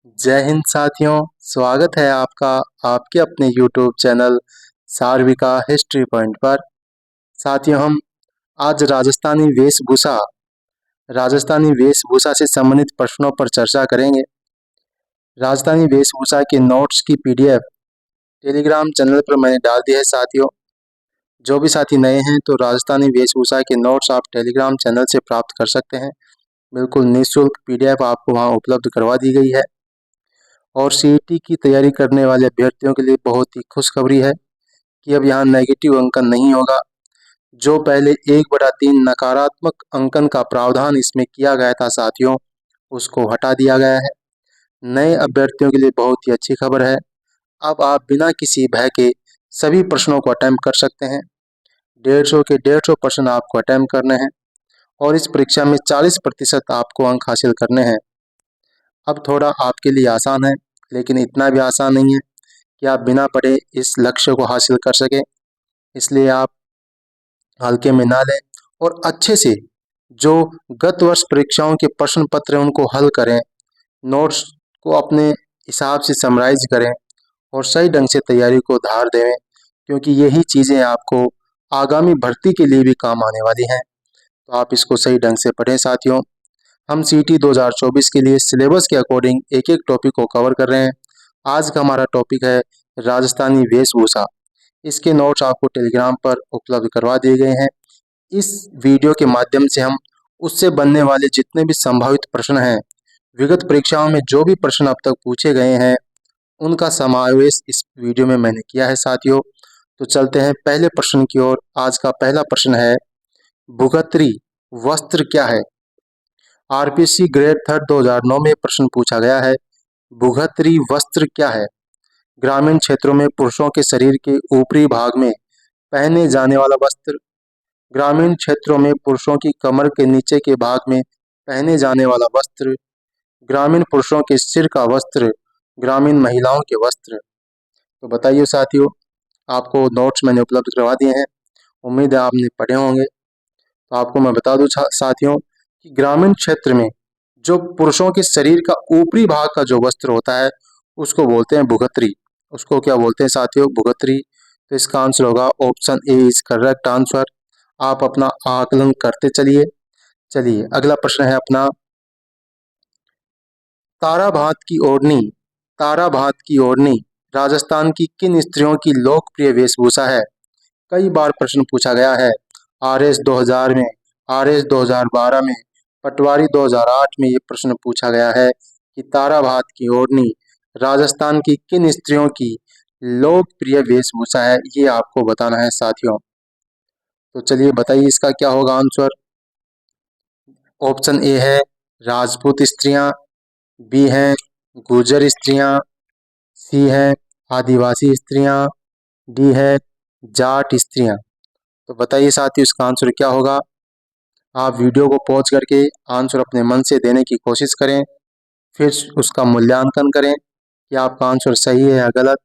जय हिंद साथियों। स्वागत है आपका आपके अपने YouTube चैनल सार्विका हिस्ट्री पॉइंट पर। साथियों, हम आज राजस्थानी वेशभूषा से संबंधित प्रश्नों पर चर्चा करेंगे। राजस्थानी वेशभूषा के नोट्स की PDF टेलीग्राम चैनल पर मैंने डाल दी है। साथियों, जो भी साथी नए हैं तो राजस्थानी वेशभूषा के नोट्स आप टेलीग्राम चैनल से प्राप्त कर सकते हैं। बिल्कुल निःशुल्क PDF आपको वहाँ उपलब्ध करवा दी गई है। और CET की तैयारी करने वाले अभ्यर्थियों के लिए बहुत ही खुशखबरी है कि अब यहाँ नेगेटिव अंकन नहीं होगा। जो पहले 1/3 नकारात्मक अंकन का प्रावधान इसमें किया गया था साथियों, उसको हटा दिया गया है। नए अभ्यर्थियों के लिए बहुत ही अच्छी खबर है। अब आप बिना किसी भय के सभी प्रश्नों को अटेम्प्ट कर सकते हैं। 150 के 150 प्रश्न आपको अटेम्प्ट करने हैं और इस परीक्षा में 40% आपको अंक हासिल करने हैं। अब थोड़ा आपके लिए आसान है, लेकिन इतना भी आसान नहीं है कि आप बिना पढ़े इस लक्ष्य को हासिल कर सकें। इसलिए आप हल्के में ना लें और अच्छे से जो गत वर्ष परीक्षाओं के प्रश्न पत्र हैं उनको हल करें, नोट्स को अपने हिसाब से समराइज करें और सही ढंग से तैयारी को धार दें, क्योंकि यही चीज़ें आपको आगामी भर्ती के लिए भी काम आने वाली हैं। तो आप इसको सही ढंग से पढ़ें साथियों। हम CET 2024 के लिए सिलेबस के अकॉर्डिंग एक एक टॉपिक को कवर कर रहे हैं। आज का हमारा टॉपिक है राजस्थानी वेशभूषा। इसके नोट्स आपको टेलीग्राम पर उपलब्ध करवा दिए गए हैं। इस वीडियो के माध्यम से हम उससे बनने वाले जितने भी संभावित प्रश्न हैं, विगत परीक्षाओं में जो भी प्रश्न अब तक पूछे गए हैं, उनका समावेश इस वीडियो में मैंने किया है साथियों। तो चलते हैं पहले प्रश्न की ओर। आज का पहला प्रश्न है, भुगत्री वस्त्र क्या है? RPC ग्रेड 3 2009 में प्रश्न पूछा गया है, भुगत्री वस्त्र क्या है? ग्रामीण क्षेत्रों में पुरुषों के शरीर के ऊपरी भाग में पहने जाने वाला वस्त्र। ग्रामीण क्षेत्रों में पुरुषों की कमर के नीचे के भाग में पहने जाने वाला वस्त्र। ग्रामीण पुरुषों के सिर का वस्त्र। ग्रामीण महिलाओं के वस्त्र। तो बताइए साथियों, आपको नोट्स मैंने उपलब्ध करवा दिए हैं, उम्मीद है आपने पढ़े होंगे। तो आपको मैं बता दूं साथियों कि ग्रामीण क्षेत्र में जो पुरुषों के शरीर का ऊपरी भाग का जो वस्त्र होता है उसको बोलते हैं भुगत्री। उसको क्या बोलते हैं साथियों? भुगत्री। तो इसका आंसर होगा option A is correct answer. आप अपना आकलन करते चलिए। चलिए अगला प्रश्न है अपना, ताराभात की ओढ़नी। ताराभात की ओढ़नी राजस्थान की किन स्त्रियों की लोकप्रिय वेशभूषा है? कई बार प्रश्न पूछा गया है। RS 2000 में, RS 2012 में, पटवारी 2008 में ये प्रश्न पूछा गया है कि ताराभात की ओढ़नी राजस्थान की किन स्त्रियों की लोकप्रिय वेशभूषा है? ये आपको बताना है साथियों। तो चलिए बताइए इसका क्या होगा आंसर। ऑप्शन ए है राजपूत स्त्रियां, बी है गुर्जर स्त्रियां, सी है आदिवासी स्त्रियां, डी है जाट स्त्रियां। तो बताइए साथियों इसका आंसर क्या होगा। आप वीडियो को पॉज करके आंसर अपने मन से देने की कोशिश करें, फिर उसका मूल्यांकन करें कि आपका आंसर सही है या गलत।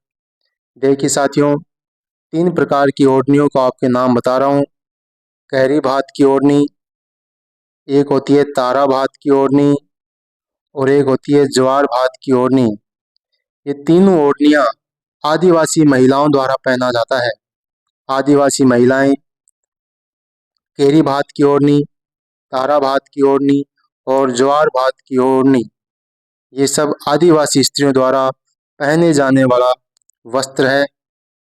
देखिए साथियों, 3 प्रकार की ओढ़नियों को आपके नाम बता रहा हूँ। कहरी भात की ओढ़नी, एक होती है तारा भात की ओढ़नी और एक होती है ज्वार भात की ओढ़नी। ये तीनों ओढ़नियाँ आदिवासी महिलाओं द्वारा पहना जाता है। आदिवासी महिलाएं केरी भात की ओढ़नी, तारा भात की ओढ़नी और ज्वार भात की ओढ़नी, ये सब आदिवासी स्त्रियों द्वारा पहने जाने वाला वस्त्र है।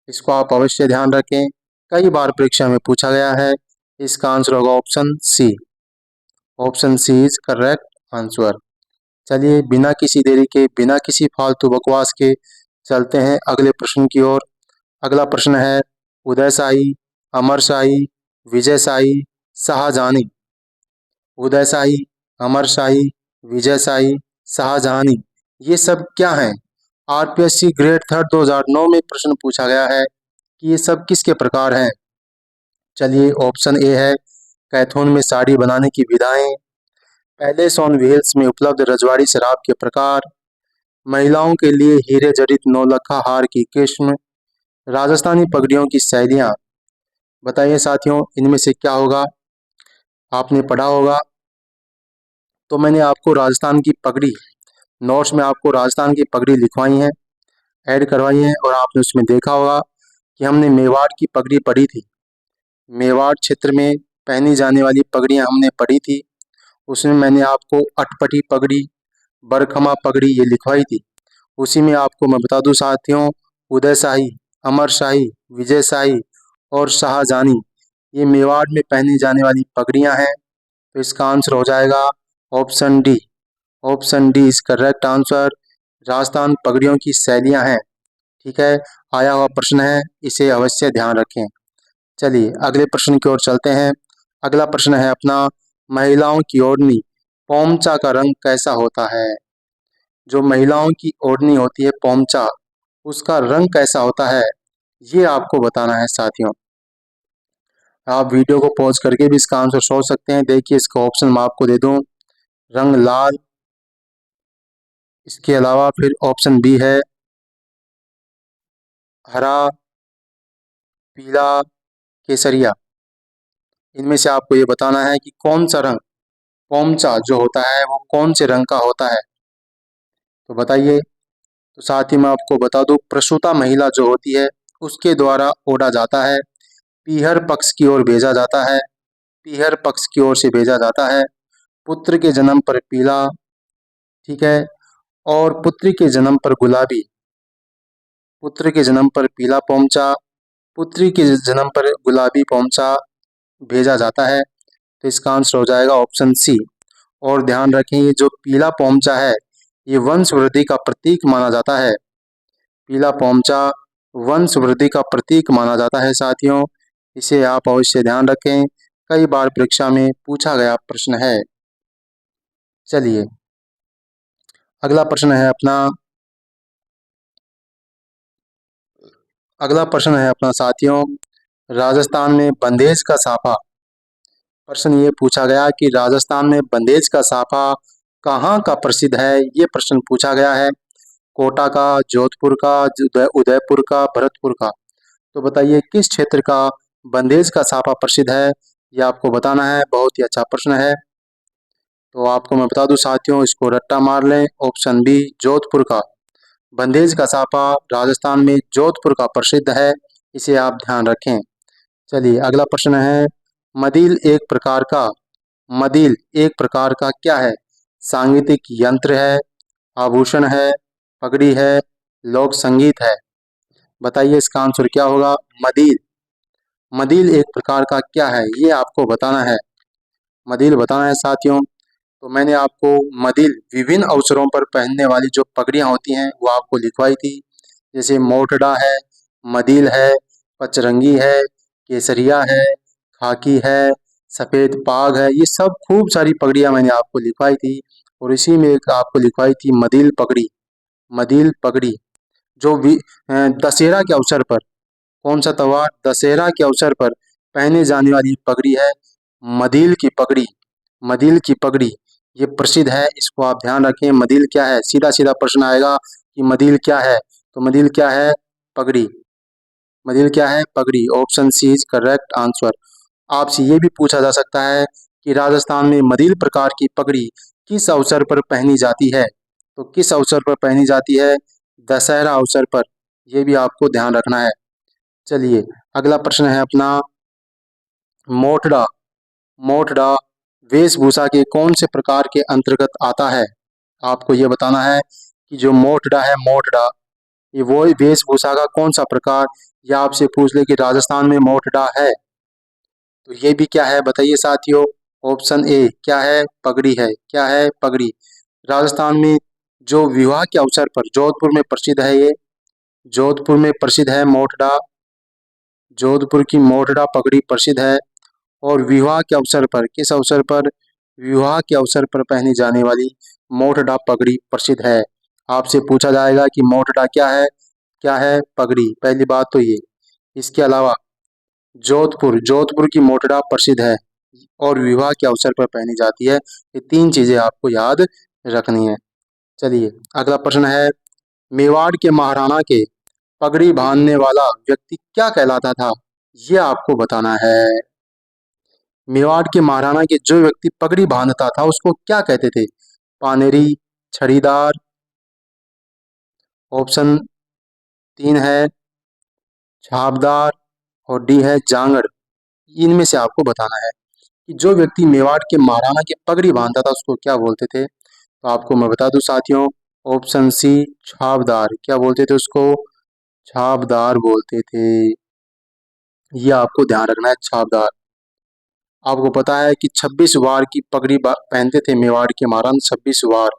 इसको आप अवश्य ध्यान रखें, कई बार परीक्षा में पूछा गया है। इसका आंसर होगा option C. Option C is correct answer. चलिए बिना किसी देरी के, बिना किसी फालतू बकवास के चलते हैं अगले प्रश्न की ओर। अगला प्रश्न है, उदयशाही, अमरशाही, विजयशाही, शाहजहानी। उदयशाही, अमरशाही, विजयशाही, शाहजहानी, ये सब क्या हैं? RPSC ग्रेड 3 2009 में प्रश्न पूछा गया है कि ये सब किसके प्रकार हैं। चलिए ऑप्शन ए है कैथोन में साड़ी बनाने की विधाएं, पैलेस ऑन व्हील्स में उपलब्ध रजवाड़ी शराब के प्रकार, महिलाओं के लिए हीरे जड़ित नौलखा हार की किस्म, राजस्थानी पगड़ियों की शैलियाँ। बताइए साथियों इनमें से क्या होगा। आपने पढ़ा होगा तो मैंने आपको राजस्थान की पगड़ी नोट्स में आपको राजस्थान की पगड़ी लिखवाई है, ऐड करवाई है, और आपने उसमें देखा होगा कि हमने मेवाड़ की पगड़ी पढ़ी थी। मेवाड़ क्षेत्र में पहनी जाने वाली पगड़ियाँ हमने पढ़ी थी। उसमें मैंने आपको अटपटी पगड़ी, बरखमा पगड़ी ये लिखवाई थी। उसी में आपको मैं बता दूं साथियों, उदय शाही, अमर शाही, विजय शाही और शाहजहानी ये मेवाड़ में पहनी जाने वाली पगड़ियां हैं। तो इसका आंसर हो जाएगा option D. Option D is correct answer. Rajasthan पगड़ियों की शैलियां हैं। ठीक है, आया हुआ प्रश्न है, इसे अवश्य ध्यान रखें। चलिए अगले प्रश्न की ओर चलते हैं। अगला प्रश्न है अपना, महिलाओं की ओढ़नी पोमचा का रंग कैसा होता है? जो महिलाओं की ओढ़नी होती है पोमचा, उसका रंग कैसा होता है, ये आपको बताना है साथियों। आप वीडियो को पॉज करके भी इसका आंसर सोच सकते हैं। देखिए इसका ऑप्शन मैं आपको दे दूं, रंग लाल, इसके अलावा फिर ऑप्शन बी है हरा, पीला, केसरिया। इनमें से आपको ये बताना है कि कौन सा रंग पोमचा जो होता है वो कौन से रंग का होता है। तो बताइए। तो साथ ही मैं आपको बता दूं, प्रसूता महिला जो होती है उसके द्वारा ओढ़ा जाता है, पीहर पक्ष की ओर भेजा जाता है, पीहर पक्ष की ओर से भेजा जाता है। पुत्र के जन्म पर पीला, ठीक है, और पुत्री के जन्म पर गुलाबी। पुत्र के जन्म पर पीला पोमचा, पुत्री के जन्म पर गुलाबी पोमचा भेजा जाता है। तो इसका आंसर हो जाएगा ऑप्शन सी। और ध्यान रखें, ये जो पीला पोमचा है ये वंश वृद्धि का प्रतीक माना जाता है। पीला पोमचा वंश वृद्धि का प्रतीक माना जाता है साथियों, इसे आप अवश्य ध्यान रखें, कई बार परीक्षा में पूछा गया प्रश्न है। चलिए अगला प्रश्न है अपना, अगला प्रश्न है अपना साथियों, राजस्थान में बंदेज का साफा। प्रश्न ये पूछा गया कि राजस्थान में बंदेज का साफा कहाँ का प्रसिद्ध है, ये प्रश्न पूछा गया है। कोटा का, जोधपुर का, उदयपुर का, भरतपुर का। तो बताइए किस क्षेत्र का बंदेज का साफा प्रसिद्ध है, ये आपको बताना है। बहुत ही अच्छा प्रश्न है। तो आपको मैं बता दूं साथियों, इसको रट्टा मार लें, ऑप्शन बी जोधपुर का। बंदेज का साफा राजस्थान में जोधपुर का प्रसिद्ध है, इसे आप ध्यान रखें। चलिए अगला प्रश्न है, मदील एक प्रकार का, मदील एक प्रकार का क्या है? सांगीतिक यंत्र है, आभूषण है, पगड़ी है, लोक संगीत है। बताइए इसका आंसर क्या होगा। मदील, मदील एक प्रकार का क्या है, ये आपको बताना है। मदील बताना है साथियों। तो मैंने आपको मदील विभिन्न अवसरों पर पहनने वाली जो पगड़ियाँ होती हैं वो आपको लिखवाई थी। जैसे मोटड़ा है, मदील है, पचरंगी है, केसरिया है, खाकी है, सफ़ेद पाग है, ये सब खूब सारी पगड़ियाँ मैंने आपको लिखवाई थी। और इसी में एक आपको लिखवाई थी मदील पगड़ी। मदील पगड़ी जो दशहरा के अवसर पर, कौन सा त्योहार, दशहरा के अवसर पर पहने जाने वाली पगड़ी है मदील की पगड़ी। मदील की पगड़ी ये प्रसिद्ध है, इसको आप ध्यान रखें। मदील क्या है, सीधा सीधा प्रश्न आएगा कि मदील क्या है, तो मदील क्या है, पगड़ी। मदील क्या है, पगड़ी। Option C is correct answer. आपसे ये भी पूछा जा सकता है कि राजस्थान में मदील प्रकार की पगड़ी किस अवसर पर पहनी जाती है, तो किस अवसर पर पहनी जाती है, दशहरा अवसर पर, ये भी आपको ध्यान रखना है। चलिए अगला प्रश्न है अपना, मोटड़ा, मोटड़ा वेशभूषा के कौन से प्रकार के अंतर्गत आता है? आपको ये बताना है कि जो मोटड़ा है, मोटड़ा ये वो वेशभूषा का कौन सा प्रकार, या आपसे पूछ ले कि राजस्थान में मोटड़ा है, तो ये भी क्या है बताइए साथियों। ऑप्शन ए क्या है, पगड़ी है। क्या है, पगड़ी। राजस्थान में जो विवाह के अवसर पर जोधपुर में प्रसिद्ध है, ये जोधपुर में प्रसिद्ध है मोटड़ा। जोधपुर की मोटड़ा पगड़ी प्रसिद्ध है। और विवाह के अवसर पर, किस अवसर पर, विवाह के अवसर पर पहनी जाने वाली मोटड़ा पगड़ी प्रसिद्ध है। आपसे पूछा जाएगा कि मोटड़ा क्या है, पगड़ी। पहली बात तो ये। इसके अलावा जोधपुर, जोधपुर की मोटड़ा प्रसिद्ध है और विवाह के अवसर पर पहनी जाती है। ये तीन चीजें आपको याद रखनी है। चलिए अगला प्रश्न है, मेवाड़ के महाराणा के पगड़ी बांधने वाला व्यक्ति क्या कहलाता था, ये आपको बताना है। मेवाड़ के महाराणा के जो व्यक्ति पगड़ी बांधता था उसको क्या कहते थे? पानेरी, छड़ीदार, ऑप्शन 3 है छाबदार और डी है जांगड़। इनमें से आपको बताना है कि जो व्यक्ति मेवाड़ के महाराणा की पगड़ी बांधता था उसको क्या बोलते थे। तो आपको मैं बता दूं साथियों, ऑप्शन सी छाबदार। क्या बोलते थे उसको? छाबदार बोलते थे। ये आपको ध्यान रखना है, छाबदार। आपको पता है कि 26 वार की पगड़ी पहनते थे मेवाड़ के महाराणा। 26 वार,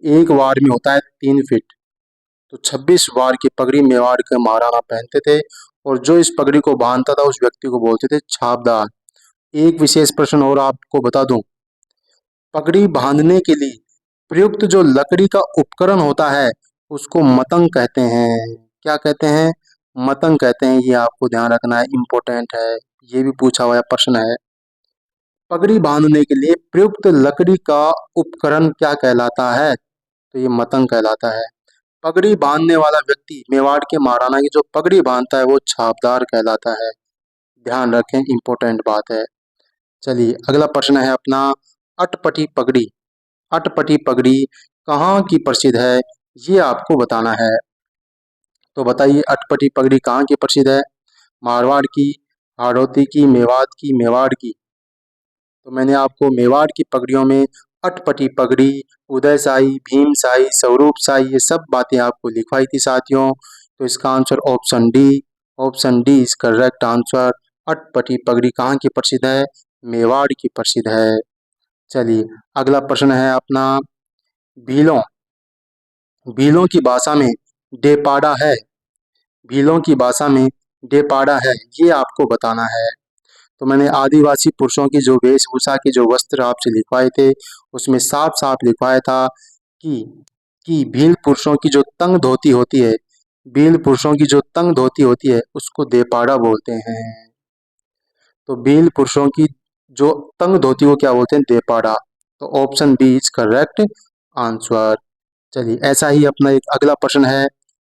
एक वार में होता है 3 फीट। तो 26 वार की पगड़ी मेवाड़ के महाराणा पहनते थे और जो इस पगड़ी को बांधता था उस व्यक्ति को बोलते थे छाबदार। एक विशेष प्रश्न और आपको बता दूं, पगड़ी बांधने के लिए प्रयुक्त जो लकड़ी का उपकरण होता है उसको मतंग कहते हैं। क्या कहते हैं? मतंग कहते हैं। ये आपको ध्यान रखना है, इंपॉर्टेंट है, ये भी पूछा हुआ प्रश्न है। पगड़ी बांधने के लिए प्रयुक्त लकड़ी का उपकरण क्या कहलाता है? तो ये मतंग कहलाता है। पगड़ी बांधने वाला व्यक्ति, मेवाड़ के महाराणा की जो पगड़ी बांधता है वो छाबदार कहलाता है। ध्यान रखें, इंपॉर्टेंट बात है। चलिए अगला प्रश्न है अपना, अटपटी पगड़ी। अटपटी पगड़ी कहाँ की प्रसिद्ध है, ये आपको बताना है। तो बताइए अटपटी पगड़ी कहाँ की प्रसिद्ध है? मारवाड़ की, हाड़ौती की, मेवात की, मेवाड़ की। तो मैंने आपको मेवाड़ की पगड़ियों में अटपटी पगड़ी, उदयशाही, भीमशाही, स्वरूपशाही, ये सब बातें आपको लिखवाई थी साथियों। तो इसका answer option D, option D is correct answer. अटपटी पगड़ी कहाँ की प्रसिद्ध है? मेवाड़ की प्रसिद्ध है। चलिए अगला प्रश्न है अपना, भीलों। भीलों की भाषा में डेपाड़ा है। भीलों की भाषा में डेपाड़ा है, ये आपको बताना है। तो मैंने आदिवासी पुरुषों की जो वेशभूषा के जो वस्त्र आपसे लिखवाए थे उसमें साफ साफ लिखवाया था कि कि भील पुरुषों की जो तंग धोती होती है, भील पुरुषों की जो तंग धोती होती है उसको देपाड़ा बोलते हैं। तो भील पुरुषों की जो तंग धोती को क्या बोलते हैं? देपाड़ा। तो option B is correct answer. चलिए ऐसा ही अपना एक अगला प्रश्न है।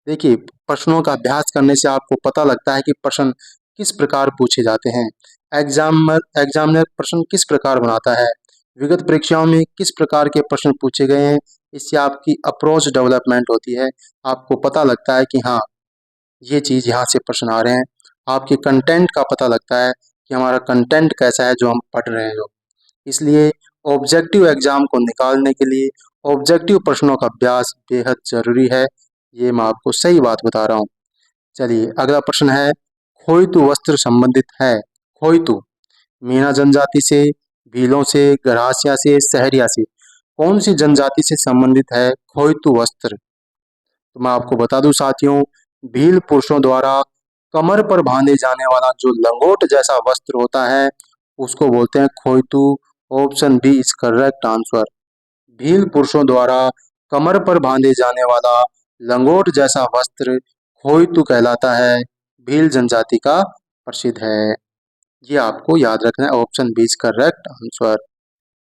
देखिए, प्रश्नों का अभ्यास करने से आपको पता लगता है कि प्रश्न किस प्रकार पूछे जाते हैं। एग्जामिनर प्रश्न किस प्रकार बनाता है, विगत परीक्षाओं में किस प्रकार के प्रश्न पूछे गए हैं, इससे आपकी अप्रोच डेवलपमेंट होती है। आपको पता लगता है कि हाँ, ये चीज़ यहाँ से प्रश्न आ रहे हैं। आपके कंटेंट का पता लगता है कि हमारा कंटेंट कैसा है जो हम पढ़ रहे हैं जो। इसलिए ऑब्जेक्टिव एग्जाम को निकालने के लिए ऑब्जेक्टिव प्रश्नों का अभ्यास बेहद जरूरी है। ये मैं आपको सही बात बता रहा हूँ। चलिए अगला प्रश्न है, खोइतू वस्त्र संबंधित है। खोइतू मीणा जनजाति से, भीलों से, गरासिया से, सहरिया से, कौन सी जनजाति से संबंधित है खोइतू वस्त्र? तो मैं आपको बता दूं साथियों, भील पुरुषों द्वारा कमर पर बांधे जाने वाला जो लंगोट जैसा वस्त्र होता है उसको बोलते हैं खोइतू। Option B is correct answer. Bhil पुरुषों द्वारा कमर पर बांधे जाने वाला लंगोट जैसा वस्त्र खोइतू कहलाता है, भील जनजाति का प्रसिद्ध है। ये आपको याद रखना है, option B is correct answer.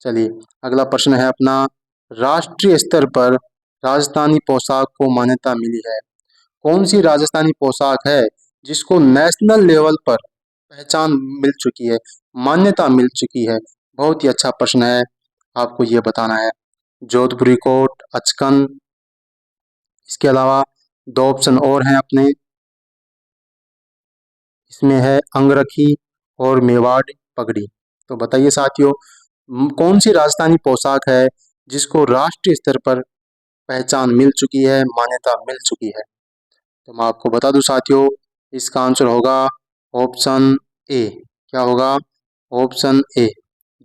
चलिए अगला प्रश्न है अपना, राष्ट्रीय स्तर पर राजस्थानी पोशाक को मान्यता मिली है। कौन सी राजस्थानी पोशाक है जिसको नेशनल लेवल पर पहचान मिल चुकी है, मान्यता मिल चुकी है? बहुत ही अच्छा प्रश्न है, आपको ये बताना है। जोधपुरी कोट, अचकन, इसके अलावा 2 ऑप्शन और हैं अपने, इसमें है अंगरखी और मेवाड़ पगड़ी। तो बताइए साथियों, कौन सी राजस्थानी पोशाक है जिसको राष्ट्रीय स्तर पर पहचान मिल चुकी है, मान्यता मिल चुकी है? तो मैं आपको बता दूं साथियों, इसका आंसर होगा ऑप्शन ए। क्या होगा? Option A.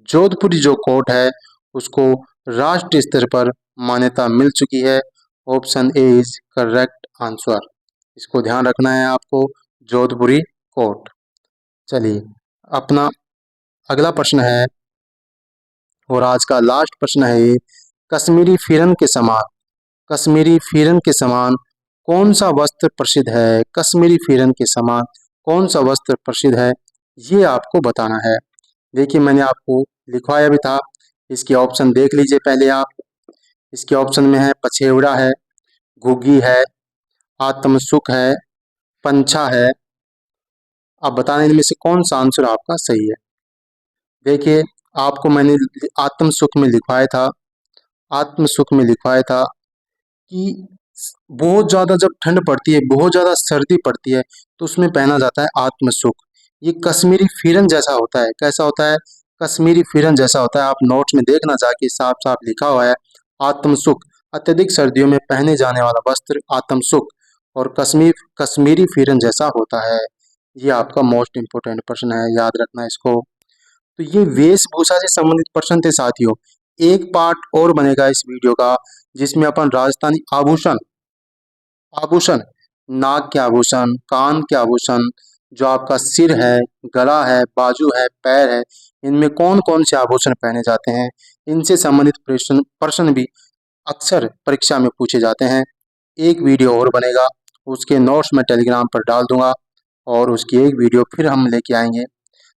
जोधपुरी जो कोट है उसको राष्ट्रीय स्तर पर मान्यता मिल चुकी है। Option A is correct answer. इसको ध्यान रखना है आपको, जोधपुरी कोट। चलिए अपना अगला प्रश्न है और आज का लास्ट प्रश्न है ये, कश्मीरी फिरन के समान, कश्मीरी फिरन के समान कौन सा वस्त्र प्रसिद्ध है? कश्मीरी फिरन के समान कौन सा वस्त्र प्रसिद्ध है, ये आपको बताना है। देखिए मैंने आपको लिखवाया भी था, इसके ऑप्शन देख लीजिए पहले आप। इसके ऑप्शन में है पछेवड़ा है, घुग्गी है, आत्मसुख है, पंछा है। आप बताने इनमें से कौन सा आंसर आपका सही है। देखिए आपको मैंने आत्मसुख में लिखवाया था, आत्मसुख में लिखवाया था कि बहुत ज़्यादा जब ठंड पड़ती है, बहुत ज़्यादा सर्दी पड़ती है, तो उसमें पहना जाता है आत्मसुख। ये कश्मीरी फिरन जैसा होता है। कैसा होता है? कश्मीरी फिरन जैसा होता है। आप नोट्स में देखना जाके साफ-साफ लिखा हुआ है आत्मसुख। अत्यधिक सर्दियों में पहने जाने वाला वस्त्र आत्मसुख और कश्मीरी फिरन जैसा होता है। ये आपका मोस्ट इम्पोर्टेंट प्रश्न है, याद रखना इसको। तो ये वेशभूषा से संबंधित प्रश्न थे साथियों। एक पार्ट और बनेगा इस वीडियो का, जिसमें अपन राजस्थानी आभूषण आभूषण, नाक के आभूषण, कान के आभूषण, जो आपका सिर है, गला है, बाजू है, पैर है, इनमें कौन-कौन से आभूषण पहने जाते हैं, इनसे संबंधित प्रश्न प्रश्न भी अक्सर परीक्षा में पूछे जाते हैं। एक वीडियो और बनेगा, उसके नोट्स मैं टेलीग्राम पर डाल दूँगा और उसकी एक वीडियो फिर हम लेके आएँगे।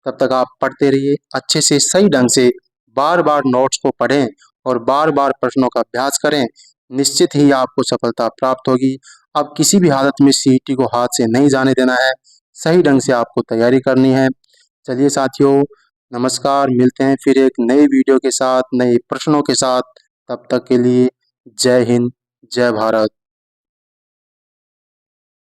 तब तक आप पढ़ते रहिए, अच्छे से सही ढंग से बार-बार नोट्स को पढ़ें और बार-बार प्रश्नों का अभ्यास करें। निश्चित ही आपको सफलता प्राप्त होगी। अब किसी भी हालत में सीईटी को हाथ से नहीं जाने देना है, सही ढंग से आपको तैयारी करनी है। चलिए साथियों, नमस्कार, मिलते हैं फिर एक नई वीडियो के साथ, नए प्रश्नों के साथ। तब तक के लिए जय हिंद, जय भारत।